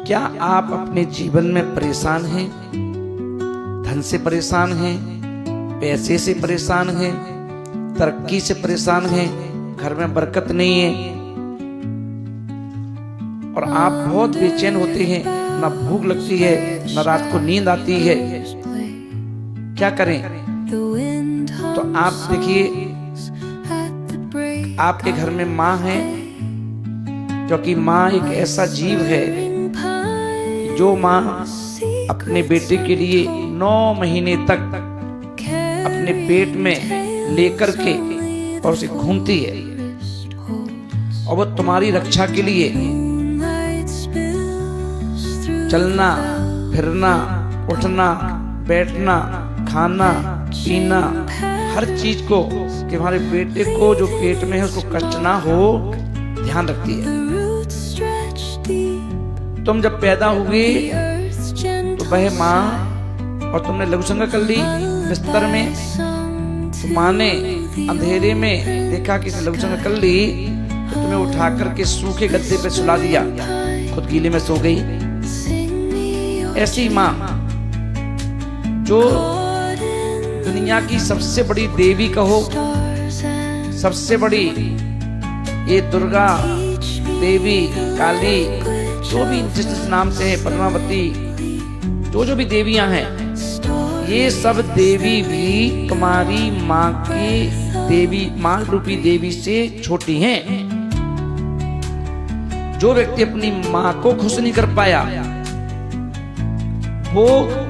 क्या आप अपने जीवन में परेशान हैं? धन से परेशान हैं, पैसे से परेशान हैं, तरक्की से परेशान हैं, घर में बरकत नहीं है और आप बहुत बेचैन होते हैं, ना भूख लगती है, ना रात को नींद आती है। क्या करें? तो आप देखिए, आपके घर में माँ है, क्योंकि माँ एक ऐसा जीव है जो माँ अपने बेटे के लिए 9 महीने तक अपने पेट में लेकर के और उसे घूमती है और वो तुम्हारी रक्षा के लिए चलना फिरना, उठना बैठना, खाना पीना, हर चीज को कि हमारे बेटे को जो पेट में है उसको कष्ट ना हो ध्यान रखती है। तुम जब पैदा हुए तो वह माँ और तुमने लघुशंका कर ली बिस्तर में, तो माँ ने अंधेरे में देखा कि लघुशंका कर ली तो तुम्हें उठा करके सूखे गद्दे पे सुला दिया, खुद गीले में सो गई। ऐसी माँ जो दुनिया की सबसे बड़ी देवी कहो, सबसे बड़ी ये दुर्गा देवी, काली, जो भी जिस नाम से है, पद्मावती, जो भी देवियां हैं, ये सब देवी भी तुम्हारी माँ की देवी, माँ रूपी देवी से छोटी हैं। जो व्यक्ति अपनी माँ को खुश नहीं कर पाया, वो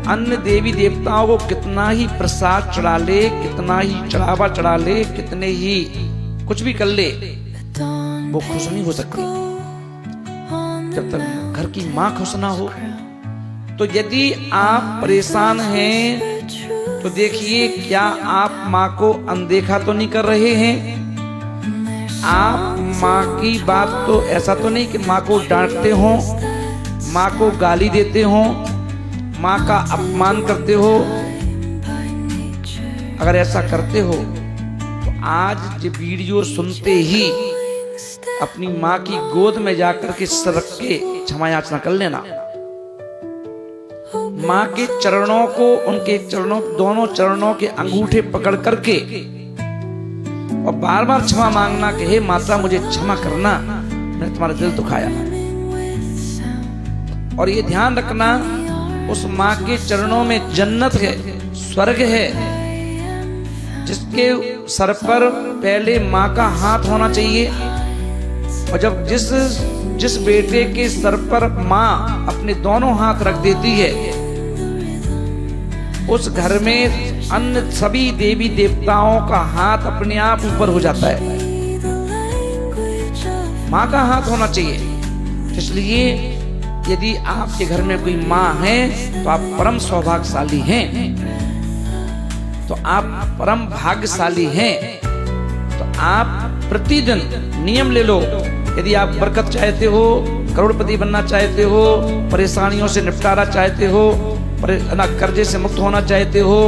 अन्य देवी देवताओं को कितना ही प्रसाद चढ़ा ले, कितना ही चढ़ावा चढ़ा ले, कितने ही कुछ भी कर ले, वो खुश नहीं हो सकती जब तक घर की माँ खुश ना हो। तो यदि आप परेशान हैं तो देखिए, क्या आप माँ को अनदेखा तो नहीं कर रहे हैं? आप माँ की बात तो ऐसा तो नहीं कि माँ को डांटते हो, माँ को गाली देते हो, माँ का अपमान करते हो? अगर ऐसा करते हो तो आज ये वीडियो सुनते ही अपनी माँ की गोद में जाकर के सरक के क्षमा याचना कर लेना। माँ के चरणों को, उनके चरणों, दोनों चरणों के अंगूठे पकड़ करके और बार बार क्षमा मांगना कि हे माता मुझे क्षमा करना, मैंने तुम्हारा दिल दुखाया। और ये ध्यान रखना, उस माँ के चरणों में जन्नत है, स्वर्ग है, जिसके सर पर पहले माँ का हाथ होना चाहिए। और जब जिस बेटे के सर पर माँ अपने दोनों हाथ रख देती है, उस घर में अन्य सभी देवी देवताओं का हाथ अपने आप ऊपर हो जाता है। माँ का हाथ होना चाहिए। इसलिए यदि आपके घर में कोई माँ है तो आप परम सौभाग्यशाली हैं, तो आप परम भाग्यशाली हैं। तो आप प्रतिदिन नियम ले लो, यदि आप बरकत चाहते हो, करोड़पति बनना चाहते हो, परेशानियों से निपटारा चाहते हो, कर्जे से मुक्त होना चाहते हो,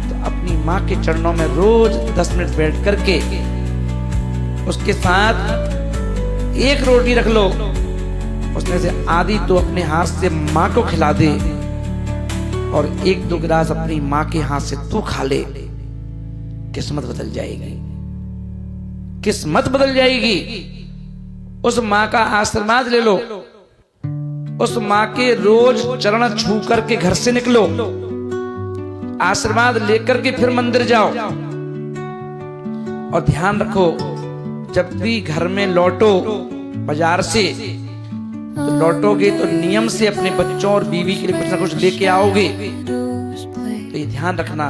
तो अपनी माँ के चरणों में रोज 10 मिनट बैठ करके उसके साथ एक रोटी रख लो, उसमें से आधी तो अपने हाथ से माँ को खिला दे और 1-2 गिलास अपनी माँ के हाथ से तू खा ले। किस्मत बदल जाएगी, किस्मत बदल जाएगी। उस माँ का आशीर्वाद ले लो, उस माँ के रोज चरण छू करके घर से निकलो, आशीर्वाद लेकर के फिर मंदिर जाओ। और ध्यान रखो, जब भी घर में लौटो बाजार से, तो लौटोगे तो नियम से अपने बच्चों और बीवी के लिए कुछ ना कुछ लेके आओगे। तो ये ध्यान रखना,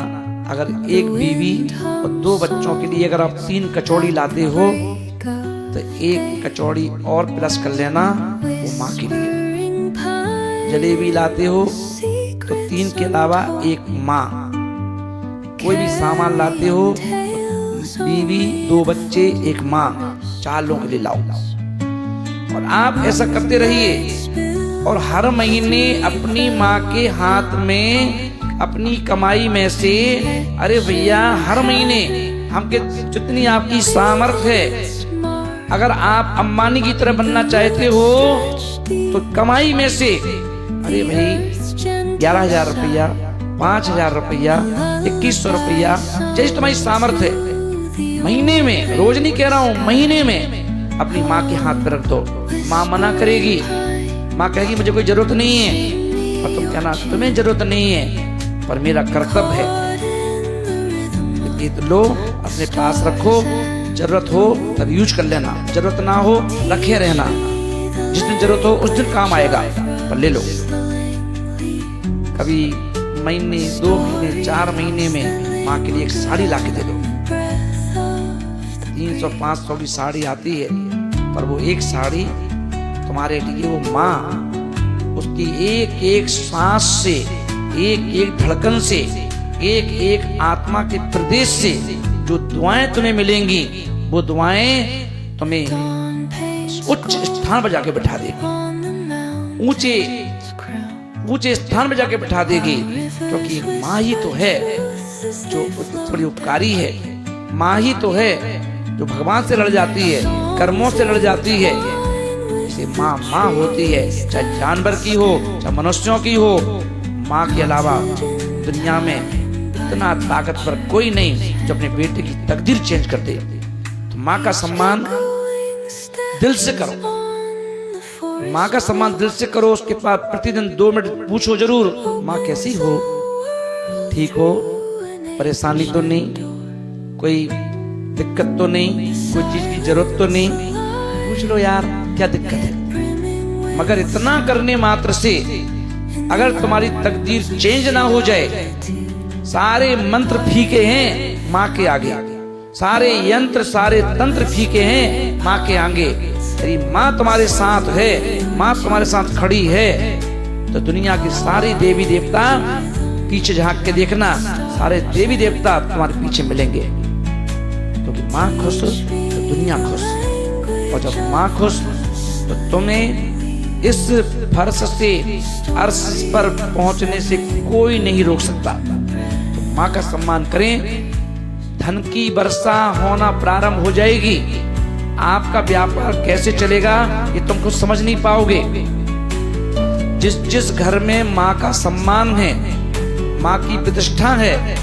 अगर एक बीवी और 2 बच्चों के लिए अगर आप 3 कचौड़ी लाते हो तो 1 कचौड़ी और प्लस कर लेना वो माँ के लिए। जलेबी लाते हो तो 3 के अलावा 1 माँ। कोई भी सामान लाते हो तो बीवी, 2 बच्चे, 1 माँ, 4 लोगों के लिए लाओ। और आप ऐसा करते रहिए और हर महीने अपनी माँ के हाथ में अपनी कमाई में से, अरे भैया हर महीने हमके जितनी आपकी सामर्थ्य है, अगर आप अंबानी की तरह बनना चाहते हो तो कमाई में से अरे भाई 11,000 रुपया, 5,000 रुपया, 2,100 रुपया, जैसे तुम्हारी सामर्थ्य है, महीने में, रोज नहीं कह रहा हूं, महीने में अपनी माँ के हाथ पे रख दो। माँ मना करेगी, माँ कहेगी मुझे कोई जरूरत नहीं है, और तुम कहना तुम्हें जरूरत नहीं है पर मेरा कर्तव्य है। ये लो अपने पास रखो, जरूरत हो तब यूज कर लेना, जरूरत ना हो रखे रहना, जिस दिन जरूरत हो उस दिन काम आएगा, पर ले लो। कभी महीने, 2 महीने, 4 महीने में माँ के लिए एक साड़ी ला के दे दो। 300-500 की साड़ी आती है, पर वो एक साड़ी तुम्हारे लिए, वो माँ उसकी एक एक सांस से, एक एक धड़कन से, एक एक आत्मा के प्रदेश से जो दुआएं तुम्हें मिलेंगी, वो दुआएं तुम्हें उच्च स्थान पर जाके बैठा देगी, ऊंचे स्थान पर जाके बैठा देगी, क्योंकि माँ ही तो है जो बड़ी उपकारी है। माँ ही तो है जो भगवान से लड़ जाती है, कर्मों से लड़ जाती है। इसे माँ माँ होती है, चाहे जानवर की हो चाहे मनुष्यों की हो। माँ के अलावा दुनिया में इतना ताकतवर कोई नहीं जो अपने बेटे की तकदीर चेंज कर दे। तो माँ का सम्मान दिल से करो, माँ का सम्मान दिल से करो। उसके पास प्रतिदिन 2 मिनट पूछो जरूर, माँ कैसी हो, ठीक हो, परेशानी तो नहीं, कोई दिक्कत तो नहीं, कोई चीज की जरूरत तो नहीं, पूछ लो यार क्या दिक्कत है। मगर इतना करने मात्र से अगर तुम्हारी तकदीर चेंज ना हो जाए, सारे मंत्र फीके हैं माँ के आगे, सारे यंत्र सारे तंत्र फीके हैं माँ के आगे। तेरी माँ तुम्हारे साथ है, माँ तुम्हारे साथ खड़ी है, तो दुनिया की सारी देवी देवता पीछे झांक के देखना, सारे देवी देवता तुम्हारे पीछे मिलेंगे। क्योंकि माँ खुश तो दुनिया खुश, और जब माँ खुश तो तुम्हें इस फर्श से अर्श पर पहुंचने से कोई नहीं रोक सकता। तो माँ का सम्मान करें। धन की वर्षा होना प्रारंभ हो जाएगी। आपका व्यापार कैसे चलेगा ये तुम कुछ समझ नहीं पाओगे। जिस जिस घर में माँ का सम्मान है, माँ की प्रतिष्ठा है,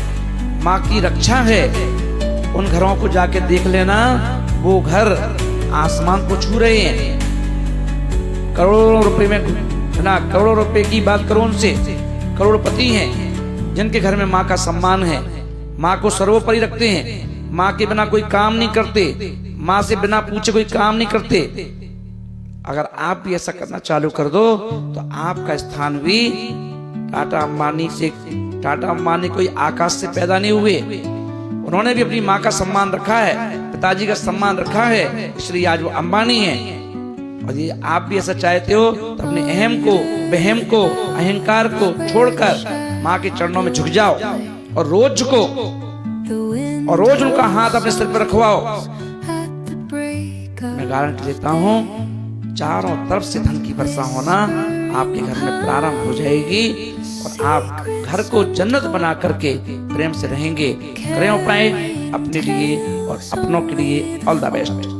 माँ की रक्षा है, उन घरों को जाके देख लेना, वो घर आसमान को छू रहे हैं। करोड़ों रुपए में ना, करोड़ों रुपए की बात करो उनसे, करोड़पति हैं जिनके घर में माँ का सम्मान है, माँ को सर्वोपरि रखते हैं, माँ के बिना कोई काम नहीं करते, माँ से बिना पूछे कोई काम नहीं करते। अगर आप भी ऐसा करना चालू कर दो तो आपका स्थान भी टाटा अंबानी कोई आकाश से पैदा नहीं हुए, उन्होंने भी अपनी माँ का सम्मान रखा है, पिताजी का सम्मान रखा है, इसलिए आज वो अंबानी है। और ये आप भी ऐसा चाहते हो तो अपने अहम को, बहम को, अहंकार को छोड़कर माँ के चरणों में झुक जाओ और रोज झुको और रोज उनका हाथ अपने सिर पर रखवाओ। मैं गारंटी देता हूँ चारों तरफ से धन की वर्षा होना आपके घर में प्रारंभ हो जाएगी और आप घर को जन्नत बना करके प्रेम से रहेंगे। करें उपाय अपने लिए और अपनों के लिए। All the best.